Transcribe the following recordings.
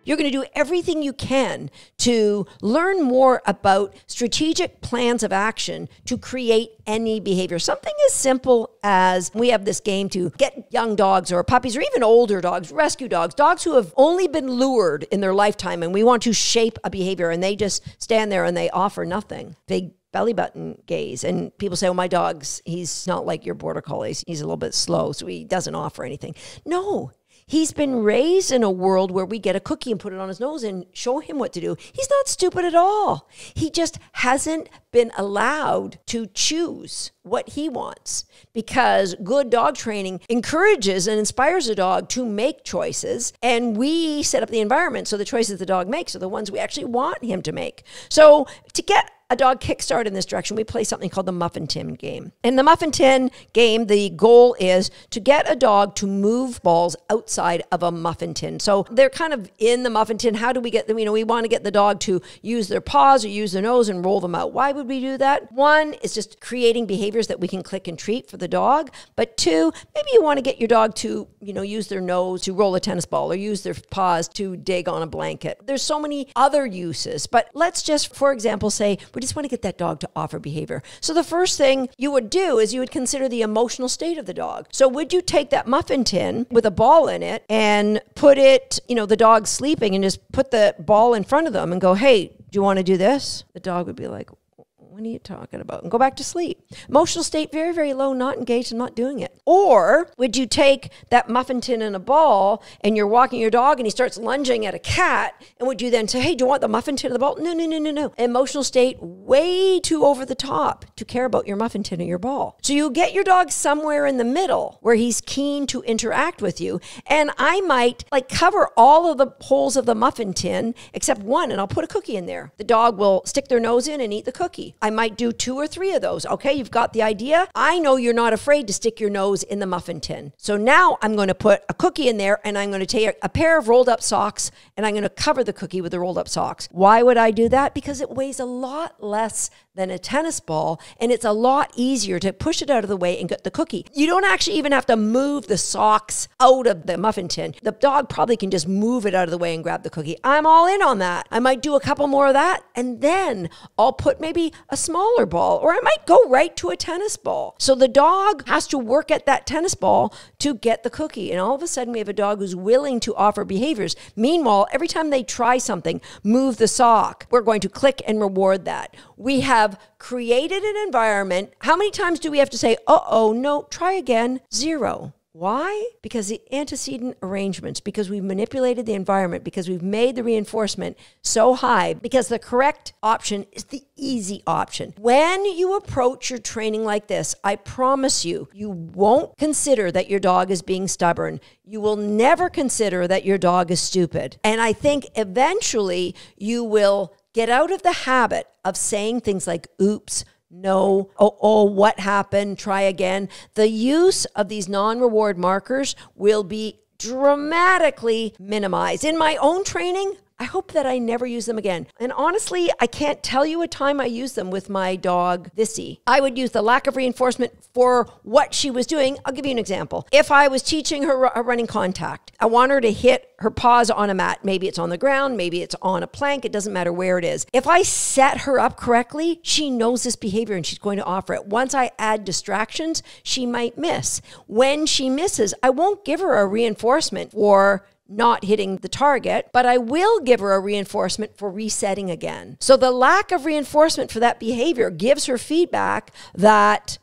You're going to do everything you can to learn more about strategic plans of action to create any behavior. Something as simple as we have this game to get young dogs or puppies or even older dogs, rescue dogs, dogs who have only been lured in their lifetime, and we want to shape a behavior, and they just stand there and they offer nothing. Big belly button gaze. And people say, oh, my dog's, he's not like your Border Collies. He's a little bit slow, so he doesn't offer anything. No. He's been raised in a world where we get a cookie and put it on his nose and show him what to do. He's not stupid at all. He just hasn't been allowed to choose what he wants, because good dog training encourages and inspires a dog to make choices. And we set up the environment so the choices the dog makes are the ones we actually want him to make. So to get a dog kickstart in this direction, we play something called the Muffin Tin Game. In the Muffin Tin Game, the goal is to get a dog to move balls outside of a muffin tin. So they're kind of in the muffin tin. How do we get them? You know, we want to get the dog to use their paws or use their nose and roll them out. Why would we do that? One is just creating behaviors that we can click and treat for the dog. But two, maybe you want to get your dog to, you know, use their nose to roll a tennis ball or use their paws to dig on a blanket. There's so many other uses, but let's just, for example, say we just want to get that dog to offer behavior. So the first thing you would do is you would consider the emotional state of the dog. So would you take that muffin tin with a ball in it and put it, you know, the dog's sleeping, and just put the ball in front of them and go, hey, do you want to do this? The dog would be like, what are you talking about? And go back to sleep. Emotional state, very, very low, not engaged, and not doing it. Or would you take that muffin tin and a ball, and you're walking your dog and he starts lunging at a cat, and would you then say, hey, do you want the muffin tin or the ball? No, no, no, no, no. Emotional state, way too over the top to care about your muffin tin or your ball. So you get your dog somewhere in the middle where he's keen to interact with you. And I might like cover all of the holes of the muffin tin except one, and I'll put a cookie in there. The dog will stick their nose in and eat the cookie. I might do 2 or 3 of those. Okay, you've got the idea. I know you're not afraid to stick your nose in the muffin tin. So now I'm going to put a cookie in there, and I'm going to take a pair of rolled up socks, and I'm going to cover the cookie with the rolled up socks. Why would I do that? Because it weighs a lot less than a tennis ball, and it's a lot easier to push it out of the way and get the cookie. You don't actually even have to move the socks out of the muffin tin. The dog probably can just move it out of the way and grab the cookie. I'm all in on that. I might do a couple more of that, and then I'll put maybe a smaller ball, or I might go right to a tennis ball. So the dog has to work at that tennis ball to get the cookie, and all of a sudden we have a dog who's willing to offer behaviors. Meanwhile, every time they try something, move the sock, we're going to click and reward that. We have created an environment. How many times do we have to say, uh-oh, no, try again? 0. Why? Because the antecedent arrangements, because we've manipulated the environment, because we've made the reinforcement so high, because the correct option is the easy option. When you approach your training like this, I promise you, you won't consider that your dog is being stubborn. You will never consider that your dog is stupid. And I think eventually you will get out of the habit of saying things like, oops, no, oh, what happened? Try again. The use of these non-reward markers will be dramatically minimized. In my own training, I hope that I never use them again. And honestly, I can't tell you a time I used them with my dog, Vissy. I would use the lack of reinforcement for what she was doing. I'll give you an example. If I was teaching her a running contact, I want her to hit her paws on a mat. Maybe it's on the ground, maybe it's on a plank. It doesn't matter where it is. If I set her up correctly, she knows this behavior and she's going to offer it. Once I add distractions, she might miss. When she misses, I won't give her a reinforcement for not hitting the target, but I will give her a reinforcement for resetting again. So the lack of reinforcement for that behavior gives her feedback that,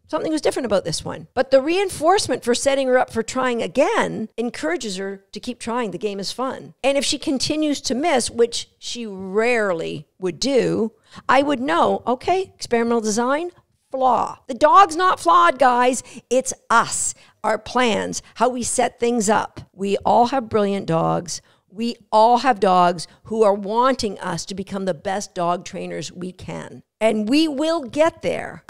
something was different about this one. But the reinforcement for setting her up for trying again encourages her to keep trying. The game is fun. And if she continues to miss, which she rarely would do, I would know, okay, experimental design, flaw. The dog's not flawed, guys. It's us. Our plans, how we set things up. We all have brilliant dogs. We all have dogs who are wanting us to become the best dog trainers we can. And we will get there.